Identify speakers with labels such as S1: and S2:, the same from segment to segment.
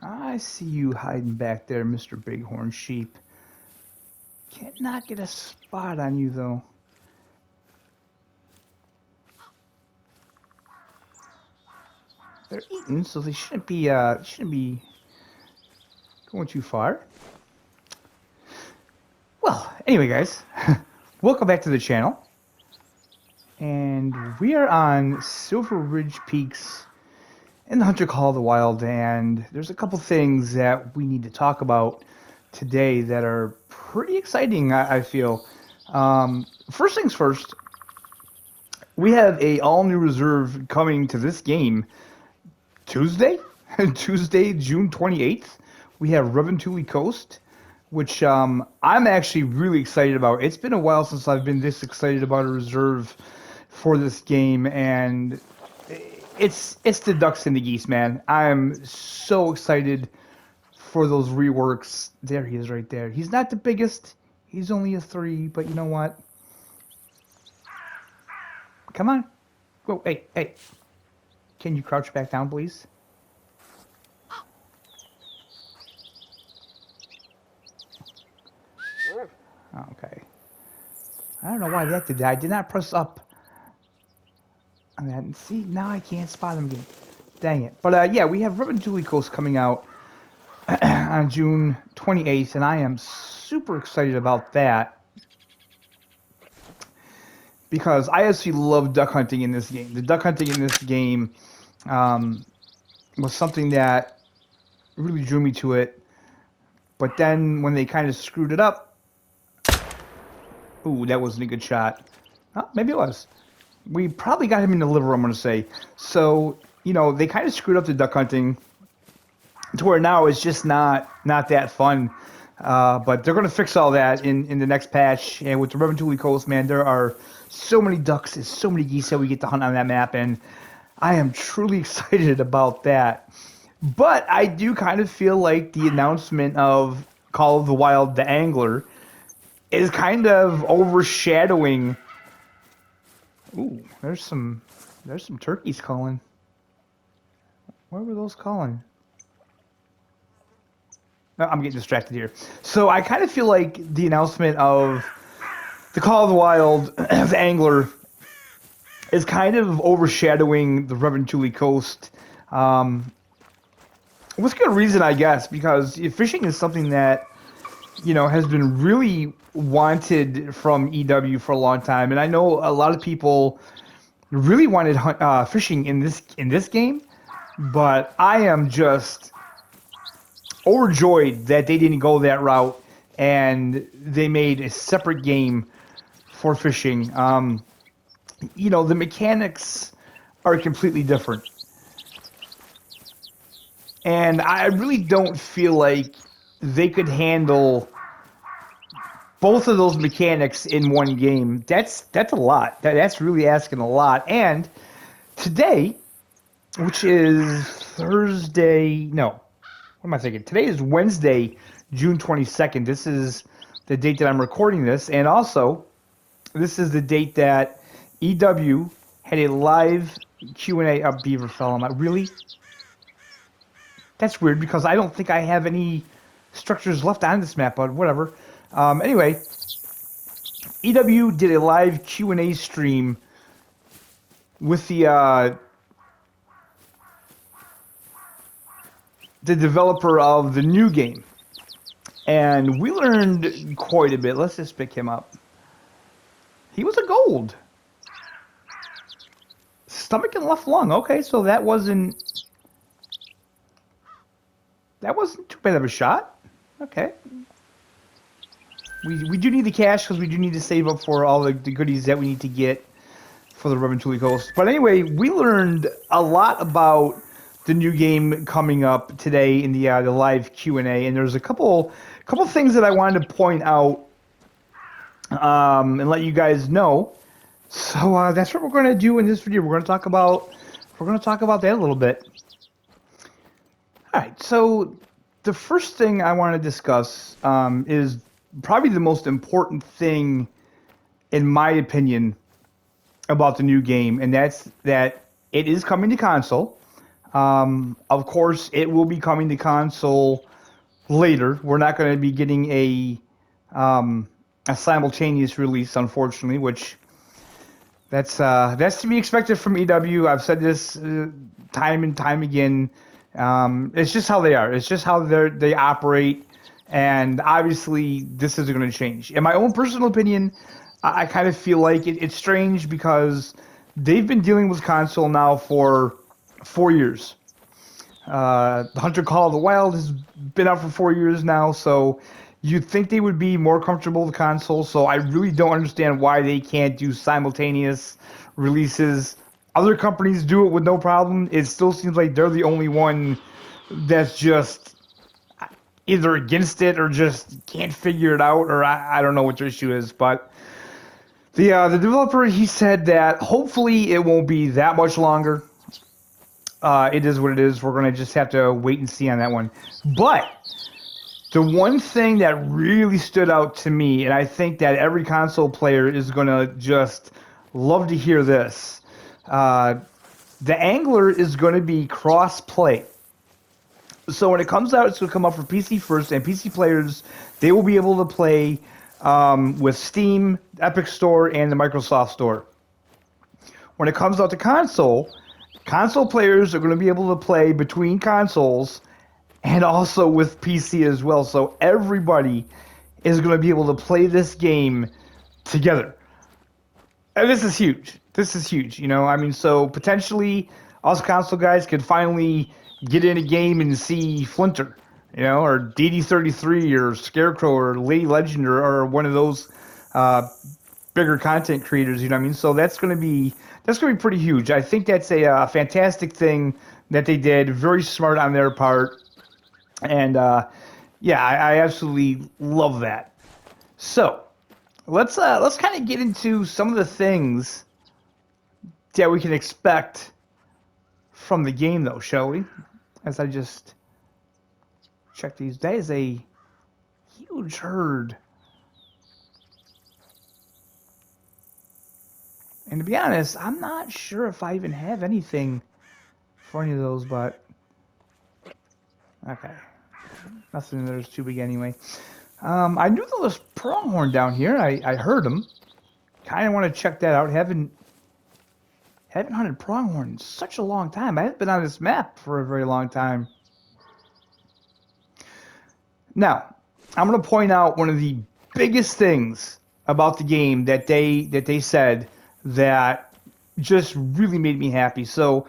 S1: I see you hiding back there, Mr. Bighorn Sheep. Cannot get a spot on you, though. They're eating, so they shouldn't be going too far. Well, anyway, guys, welcome back to the channel. And we are on Silver Ridge Peaks in the Hunter Call of the Wild, and there's a couple things that we need to talk about today that are pretty exciting, I feel. First things first, we have a all-new reserve coming to this game Tuesday, June 28th. We have Revontuli Coast, which I'm actually really excited about. It's been a while since I've been this excited about a reserve for this game, and it's the ducks and the geese, man. I'm so excited for those reworks. There he is right there. He's not the biggest. He's only a 3, but you know what? Come on. Go. Hey. Can you crouch back down, please? Okay. I don't know why that did that. I did not press up on that. See, now I can't spot him again. Dang it. But yeah, we have Revontuli Coast coming out on June 28th, and I am super excited about that because I actually love duck hunting in this game. The duck hunting in this game was something that really drew me to it. But then when they kind of screwed it up, ooh, that wasn't a good shot. Oh, maybe it was. We probably got him in the liver, I'm going to say. So, you know, they kind of screwed up the duck hunting to where now it's just not that fun. But they're going to fix all that in the next patch. And with the Revontuli Coast, man, there are so many ducks and so many geese that we get to hunt on that map. And I am truly excited about that. But I do kind of feel like the announcement of Call of the Wild, theAngler, is kind of overshadowing. Ooh, there's some turkeys calling. Where were those calling? No, I'm getting distracted here. So I kind of feel like the announcement of the Call of the Wild, theAngler, is kind of overshadowing the Revontuli Coast. With good reason, I guess, because fishing is something that, you know, has been really wanted from EW for a long time, and I know a lot of people really wanted fishing in this game, but I am just overjoyed that they didn't go that route and they made a separate game for fishing. You know, the mechanics are completely different, and I really don't feel like they could handle both of those mechanics in one game. That's a lot. That's really asking a lot. And today, which is Thursday, no, what am I thinking? Today is Wednesday, June 22nd. This is the date that I'm recording this. And also, this is the date that EW had a live Q&A. Beaver fell on my... Really? That's weird because I don't think I have any structures left on this map, but whatever. Anyway, EW did a live Q&A stream with the developer of the new game, and we learned quite a bit. Let's just pick him up. He was a gold. Stomach and left lung. Okay, so that wasn't too bad of a shot. Okay. We do need the cash because we do need to save up for all the goodies that we need to get for the Revontuli Coast. But anyway, we learned a lot about the new game coming up today in the live Q&A, and there's a couple things that I wanted to point out and let you guys know. So that's what we're going to do in this video. We're going to talk about that a little bit. All right. So the first thing I want to discuss is probably the most important thing, in my opinion, about the new game, and that's that it is coming to console. Of course, it will be coming to console later. We're not going to be getting a simultaneous release, unfortunately, which that's to be expected from EW. I've said this time and time again. It's just how they are. It's just how they operate, and obviously this isn't going to change. In my own personal opinion, I kind of feel like it's strange because they've been dealing with console now for 4 years. The Hunter Call of the Wild has been out for 4 years now, so you'd think they would be more comfortable with console. So I really don't understand why they can't do simultaneous releases. Other companies do it with no problem. It still seems like they're the only one that's just either against it or just can't figure it out, or I don't know what their issue is. But the developer, he said that hopefully it won't be that much longer. It is what it is. We're going to just have to wait and see on that one. But the one thing that really stood out to me, and I think that every console player is going to just love to hear this, theAngler is going to be cross-play. So when it comes out, it's going to come out for PC first, and PC players, they will be able to play with Steam, Epic Store, and the Microsoft Store. When it comes out to console players are going to be able to play between consoles and also with PC as well. So everybody is going to be able to play this game together. And this is huge. This is huge. You know, I mean, so potentially us console guys could finally get in a game and see Flinter, you know, or DD33 or Scarecrow or Lady Legend or one of those bigger content creators, you know what I mean? So that's going to be pretty huge. I think that's a fantastic thing that they did. Very smart on their part. And yeah, I absolutely love that. So let's kind of get into some of the things that we can expect from the game, though, shall we? As I just check these, that is a huge herd. And to be honest, I'm not sure if I even have anything for any of those, but okay. Nothing there's too big anyway. I knew there was pronghorn down here. I heard them. Kind of want to check that out. Haven't hunted pronghorn in such a long time. I haven't been on this map for a very long time. Now, I'm going to point out one of the biggest things about the game that they said that just really made me happy. So,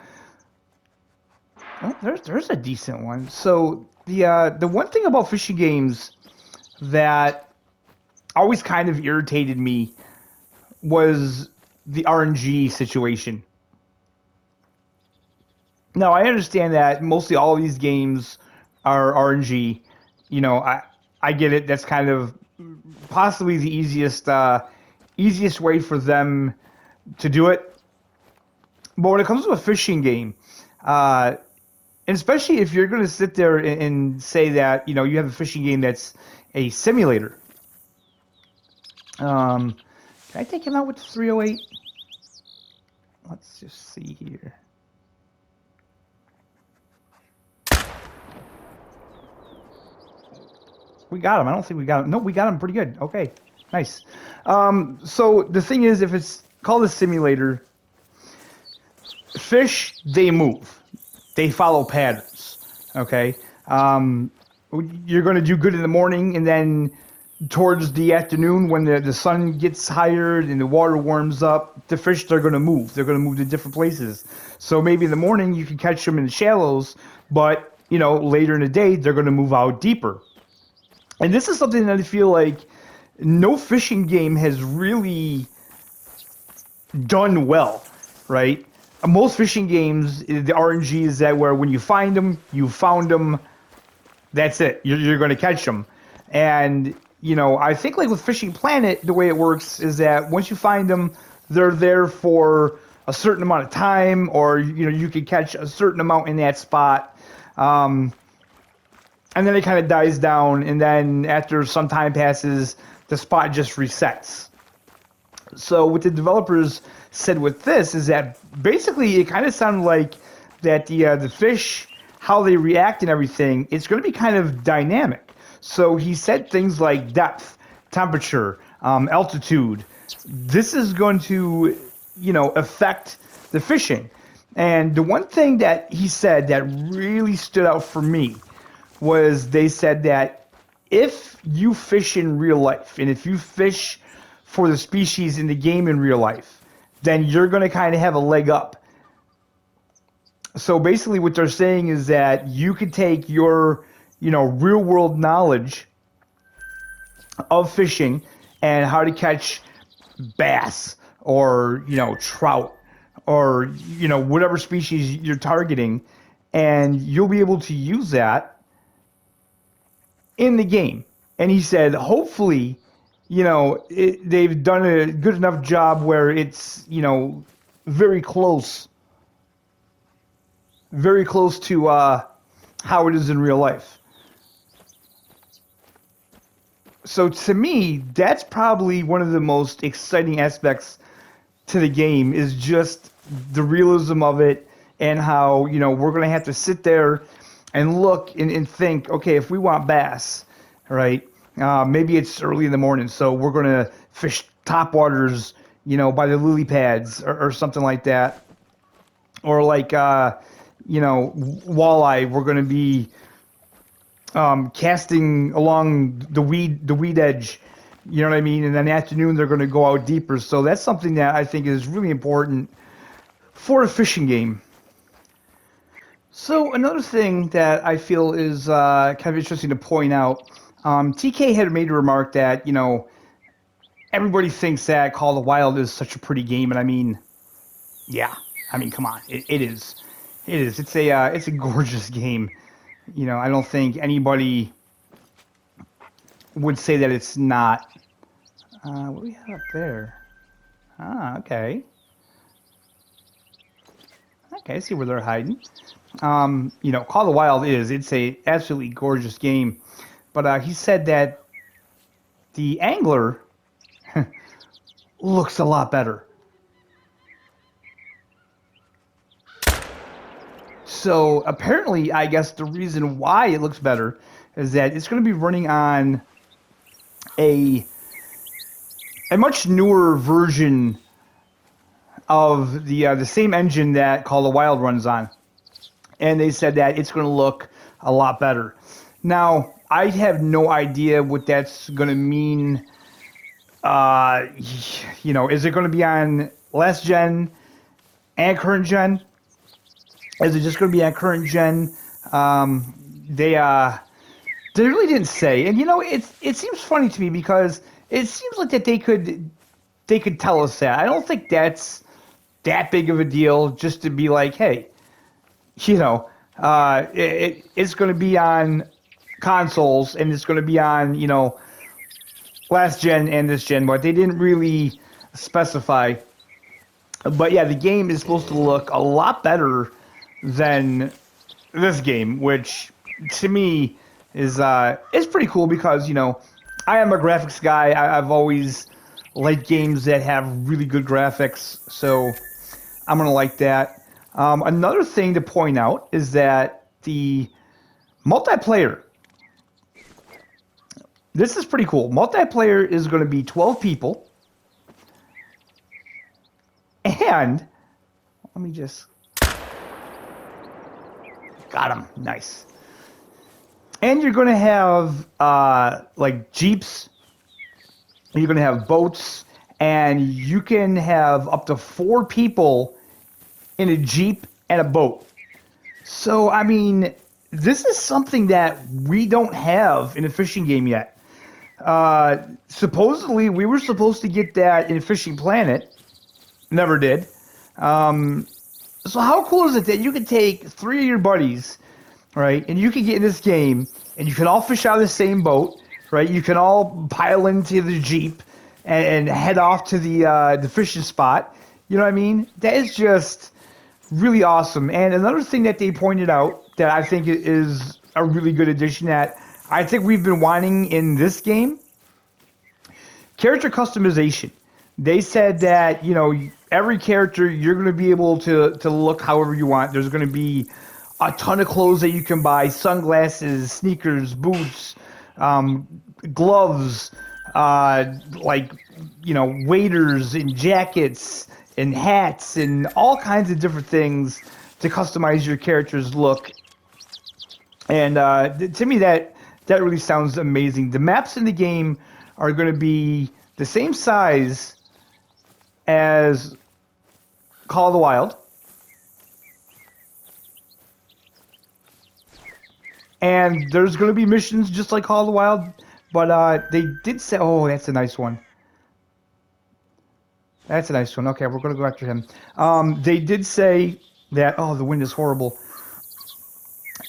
S1: oh, there's a decent one. So the one thing about fishing games that always kind of irritated me was the RNG situation. Now, I understand that mostly all of these games are RNG. You know, I get it. That's kind of possibly the easiest way for them to do it. But when it comes to a fishing game, and especially if you're going to sit there and say that, you know, you have a fishing game that's a simulator. Can I take him out with the 308? Let's just see here. We got him. I don't think we got him. No, we got him pretty good. Okay, nice. So the thing is, if it's called a simulator, fish, they move. They follow patterns. Okay? You're going to do good in the morning, and then towards the afternoon, when the sun gets higher and the water warms up, the fish, they're going to move. They're going to move to different places. So maybe in the morning, you can catch them in the shallows, but, you know, later in the day, they're going to move out deeper. And this is something that I feel like no fishing game has really done well, right? Most fishing games, the RNG is that where when you find them, you found them, that's it. You're going to catch them. And, you know, I think like with Fishing Planet, the way it works is that once you find them, they're there for a certain amount of time, or, you know, you can catch a certain amount in that spot. And then it kind of dies down, and then after some time passes, the spot just resets. So what the developers said with this is that basically it kind of sounded like that the fish, how they react and everything, it's going to be kind of dynamic. So he said things like depth, temperature, altitude. This is going to, affect the fishing. And the one thing that he said that really stood out for me was they said that if you fish in real life and if you fish for the species in the game in real life, then you're going to kind of have a leg up. So basically what they're saying is that you could take your, real world knowledge of fishing and how to catch bass or, trout or, whatever species you're targeting, and you'll be able to use that in the game. And he said, hopefully, they've done a good enough job where it's, very close to how it is in real life. So to me, that's probably one of the most exciting aspects to the game, is just the realism of it, and how, we're going to have to sit there and look and think, okay, if we want bass, right, maybe it's early in the morning, so we're going to fish topwaters, by the lily pads or something like that. Or like, walleye, we're going to be casting along the weed edge, you know what I mean? And then in the afternoon, they're going to go out deeper. So that's something that I think is really important for a fishing game. So another thing that I feel is kind of interesting to point out, TK had made a remark that, everybody thinks that Call of the Wild is such a pretty game. And I mean, yeah, come on, it is. It is. It's a gorgeous game. I don't think anybody would say that it's not. What do we have up there? Okay. Okay, I see where they're hiding. Call of the Wild it's a absolutely gorgeous game. But he said that the Angler looks a lot better. So apparently, I guess the reason why it looks better is that it's going to be running on a much newer version of the same engine that Call of the Wild runs on, and they said that it's going to look a lot better. Now, I have no idea what that's going to mean. Is it going to be on last gen and current gen? Is it just going to be on current gen? They really didn't say, and it seems funny to me because it seems like that they could tell us that. I don't think that's that big of a deal just to be like, hey, it's going to be on consoles and it's going to be on last gen and this gen, but they didn't really specify. But yeah, the game is supposed to look a lot better than this game, which to me is pretty cool because I am a graphics guy. I've always liked games that have really good graphics, so I'm gonna like that. Another thing to point out is that the multiplayer. This is pretty cool. Multiplayer is going to be 12 people, and let me just. Got him. Nice. And you're going to have like Jeeps. You're going to have boats. And you can have up to 4 people in a Jeep and a boat. So, this is something that we don't have in a fishing game yet. Supposedly, we were supposed to get that in Fishing Planet. Never did. So how cool is it that you can take 3 of your buddies, right, and you can get in this game, and you can all fish out of the same boat, right? You can all pile into the Jeep and head off to the fishing spot. You know what I mean? That is just really awesome. And another thing that they pointed out that I think is a really good addition that I think we've been wanting in this game, character customization. They said that, every character you're going to be able to look however you want. There's going to be a ton of clothes that you can buy: sunglasses, sneakers, boots, um, gloves, like waders and jackets and hats and all kinds of different things to customize your character's look. And to me, that really sounds amazing. The maps in the game are going to be the same size as Call of the Wild, and there's going to be missions just like Call of the Wild. But they did say, oh, that's a nice one. That's a nice one. Okay, we're going to go after him. They did say that. Oh, the wind is horrible.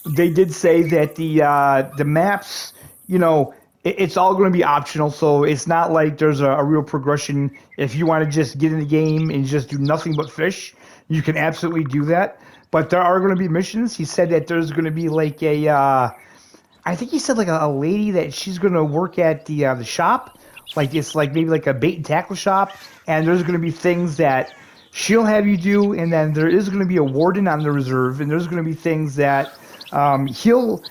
S1: They did say that the maps, it's all going to be optional. So it's not like there's a real progression. If you want to just get in the game and just do nothing but fish, you can absolutely do that. But there are going to be missions. He said that there's going to be like I think he said like a lady that she's going to work at the shop. Like it's like maybe like a bait and tackle shop, and there's going to be things that she'll have you do, and then there is going to be a warden on the reserve, and there's going to be things that he'll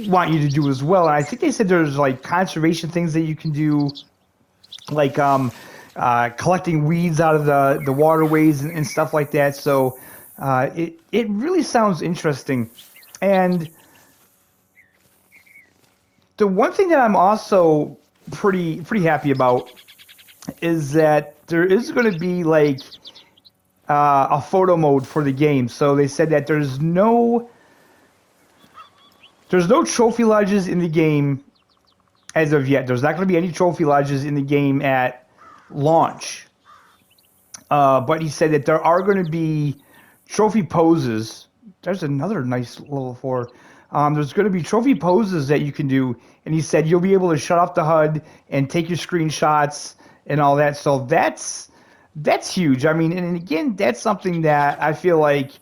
S1: want you to do as well. And I think they said there's like conservation things that you can do, like collecting weeds out of the waterways and stuff like that. So it really sounds interesting. And the one thing that I'm also pretty happy about is that there is going to be like a photo mode for the game. So they said that there's no trophy lodges in the game as of yet. There's not going to be any trophy lodges in the game at launch. But he said that there are going to be trophy poses. There's another nice level 4. There's going to be trophy poses that you can do, and he said you'll be able to shut off the HUD and take your screenshots and all that. So that's huge. I mean, and again, that's something that I feel like,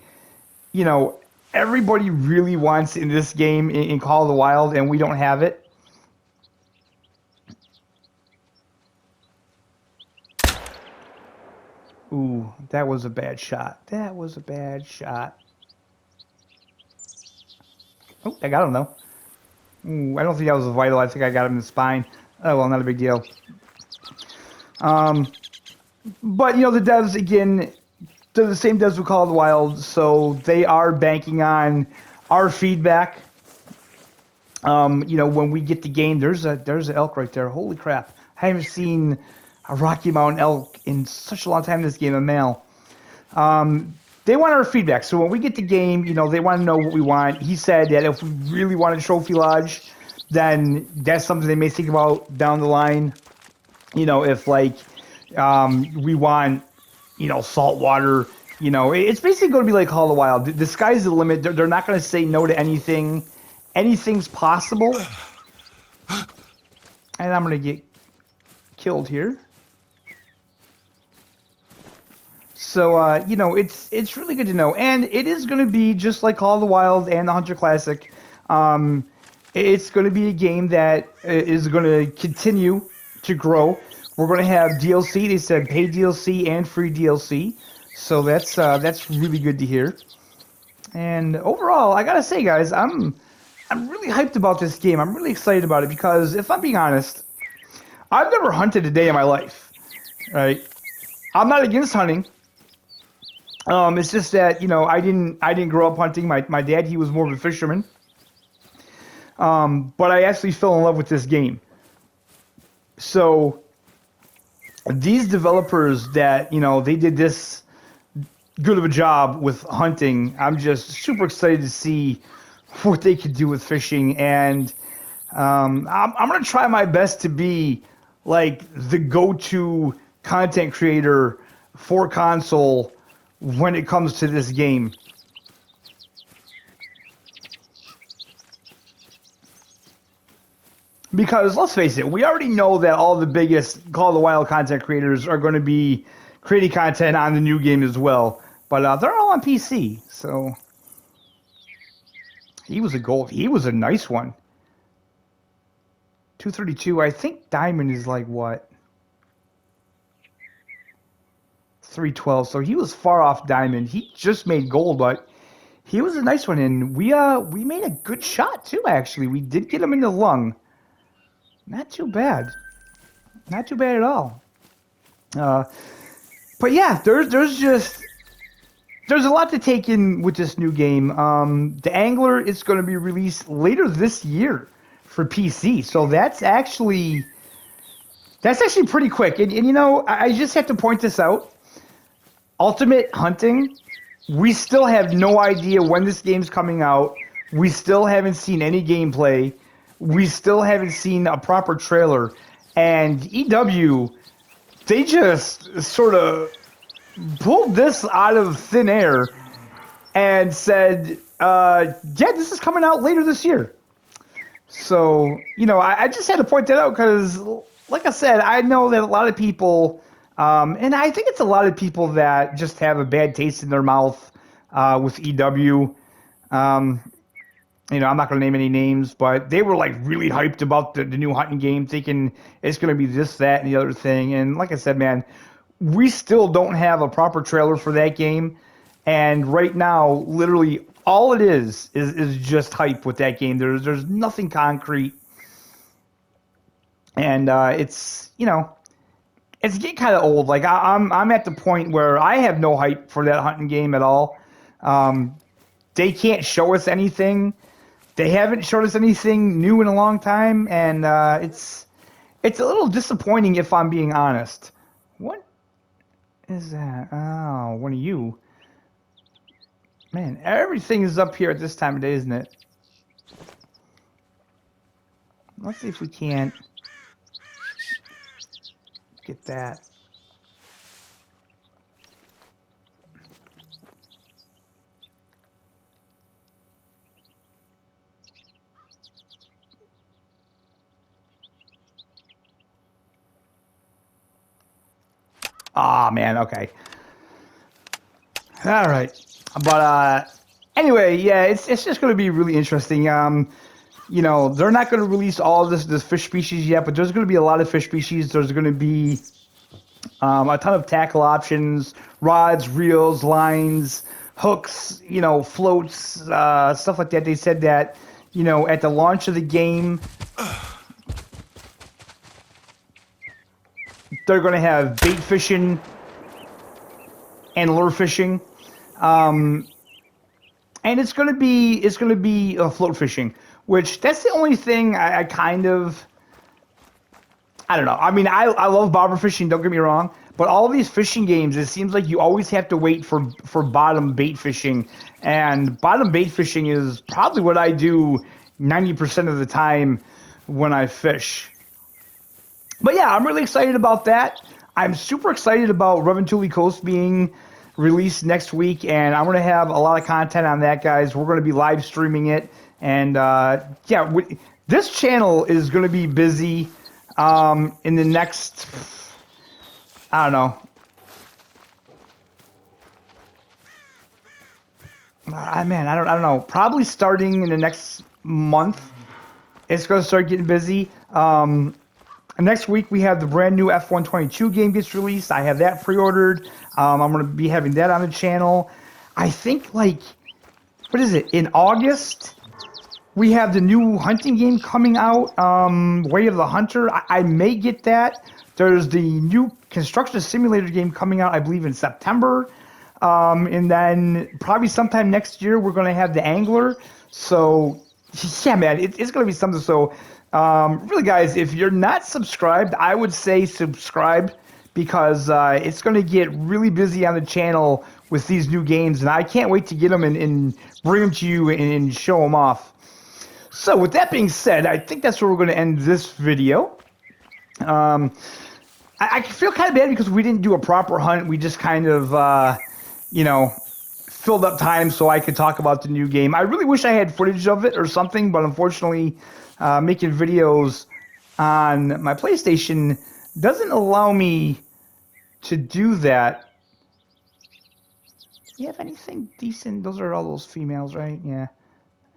S1: everybody really wants in this game in Call of the Wild, and we don't have it. Ooh, that was a bad shot. That was a bad shot. Oh, I got him though. Ooh, I don't think that was vital. I think I got him in the spine. Oh well, not a big deal. But the devs again, they're the same devs we Call of the Wild, so they are banking on our feedback. When we get the game, there's an elk right there. Holy crap! I haven't seen a Rocky Mountain elk in such a long time in this game, a male. They want our feedback. So when we get the game, they want to know what we want. He said that if we really want a trophy lodge, then that's something they may think about down the line. If like we want, salt water, it's basically going to be like Call of the Wild. The sky's the limit. They're not going to say no to anything. Anything's possible. And I'm going to get killed here. So, it's really good to know. And it is going to be just like Call of the Wild and the Hunter Classic. It's going to be a game that is going to continue to grow. We're going to have DLC. They said paid DLC and free DLC. So that's really good to hear. And overall, I got to say, guys, I'm really hyped about this game. I'm really excited about it because, if I'm being honest, I've never hunted a day in my life. Right? I'm not against hunting. It's just that I didn't grow up hunting. My dad, he was more of a fisherman. But I actually fell in love with this game. So these developers that they did this good of a job with hunting, I'm just super excited to see what they could do with fishing, and I'm gonna try my best to be like the go-to content creator for console when it comes to this game. Because let's face it, we already know that all the biggest Call of the Wild content creators are going to be creating content on the new game as well. But they're all on PC, so he was a nice one. 232. I think Diamond is like what? 312. So he was far off diamond. He just made gold, but he was a nice one, and we made a good shot too. Actually, we did get him in the lung. Not too bad. Not too bad at all. But yeah, there's a lot to take in with this new game. theAngler is going to be released later this year for PC, so that's actually pretty quick. And you know, I just have to point this out. Ultimate Hunting, we still have no idea when this game's coming out. We still haven't seen any gameplay. We still haven't seen a proper trailer. And EW, they just sort of pulled this out of thin air and said, yeah, this is coming out later this year. So, you know, I just had to point that out because, like I said, I know that a lot of people, and I think it's a lot of people that just have a bad taste in their mouth with EW. You know, I'm not going to name any names, but they were like really hyped about the new hunting game, thinking it's going to be this, that, and the other thing. And like I said, man, we still don't have a proper trailer for that game. And right now, literally, all it is just hype with that game. There's nothing concrete. And it's, you know, it's getting kind of old. Like I'm at the point where I have no hype for that hunting game at all. They can't show us anything. They haven't showed us anything new in a long time, and it's a little disappointing if I'm being honest. What is that? Oh, one of you. Man, everything is up here at this time of day, isn't it? Let's see if we can't get that. Ah, man, okay. All right. But anyway, yeah, it's just going to be really interesting. You know, they're not going to release all of this fish species yet, but there's going to be a lot of fish species. There's going to be a ton of tackle options, rods, reels, lines, hooks, you know, floats, stuff like that. They said that, you know, at the launch of the game, they're going to have bait fishing and lure fishing, and it's going to be float fishing, which that's the only thing I kind of, I don't know. I mean, I love bobber fishing. Don't get me wrong, but all of these fishing games, it seems like you always have to wait for bottom bait fishing, and bottom bait fishing is probably what I do 90% of the time when I fish. But yeah, I'm really excited about that. I'm super excited about Revontuli Coast being released next week, and I'm going to have a lot of content on that, guys. We're going to be live streaming it, and yeah, this channel is going to be busy in the next, I don't know. Man, I don't know. Probably starting in the next month, it's going to start getting busy. Next week, we have the brand new F122 game gets released. I have that pre-ordered. I'm going to be having that on the channel. I think, like, what is it? In August, we have the new hunting game coming out, Way of the Hunter. I may get that. There's the new construction simulator game coming out, I believe, in September. And then probably sometime next year, we're going to have theAngler. So, yeah, man, it's going to be something. So, really, guys, if you're not subscribed, I would say subscribe, because it's going to get really busy on the channel with these new games, and I can't wait to get them and bring them to you and show them off. So with that being said, I think that's where we're going to end this video. I feel kind of bad because we didn't do a proper hunt. We just kind of, you know, filled up time so I could talk about the new game. I really wish I had footage of it or something, but unfortunately, making videos on my PlayStation doesn't allow me to do that. You have anything decent? Those are all those females, right? Yeah.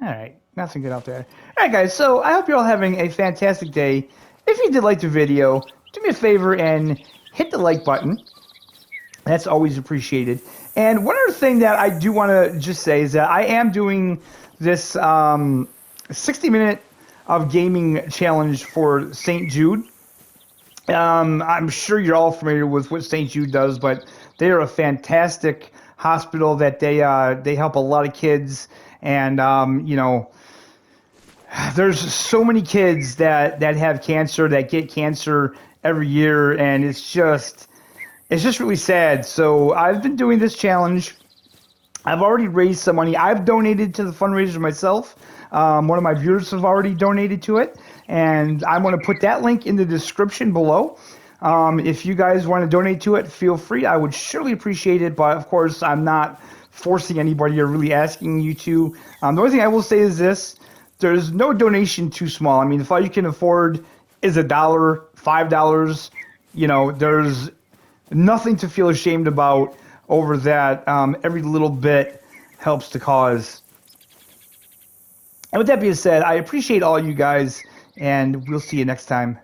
S1: All right. Nothing good out there. All right, guys. So I hope you're all having a fantastic day. If you did like the video, do me a favor and hit the like button. That's always appreciated. And one other thing that I do want to just say is that I am doing this 60-minute of gaming challenge for St. Jude. I'm sure you're all familiar with what St. Jude does, but they are a fantastic hospital that they help a lot of kids. And, you know, there's so many kids that have cancer, that get cancer every year, and it's just really sad. So I've been doing this challenge. I've already raised some money. I've donated to the fundraiser myself. One of my viewers have already donated to it, and I'm going to put that link in the description below. If you guys want to donate to it, feel free. I would surely appreciate it, but of course, I'm not forcing anybody or really asking you to. The only thing I will say is this: there's no donation too small. I mean, if all you can afford is $1, $5, you know, there's nothing to feel ashamed about over that. Every little bit helps the cause. And with that being said, I appreciate all you guys, and we'll see you next time.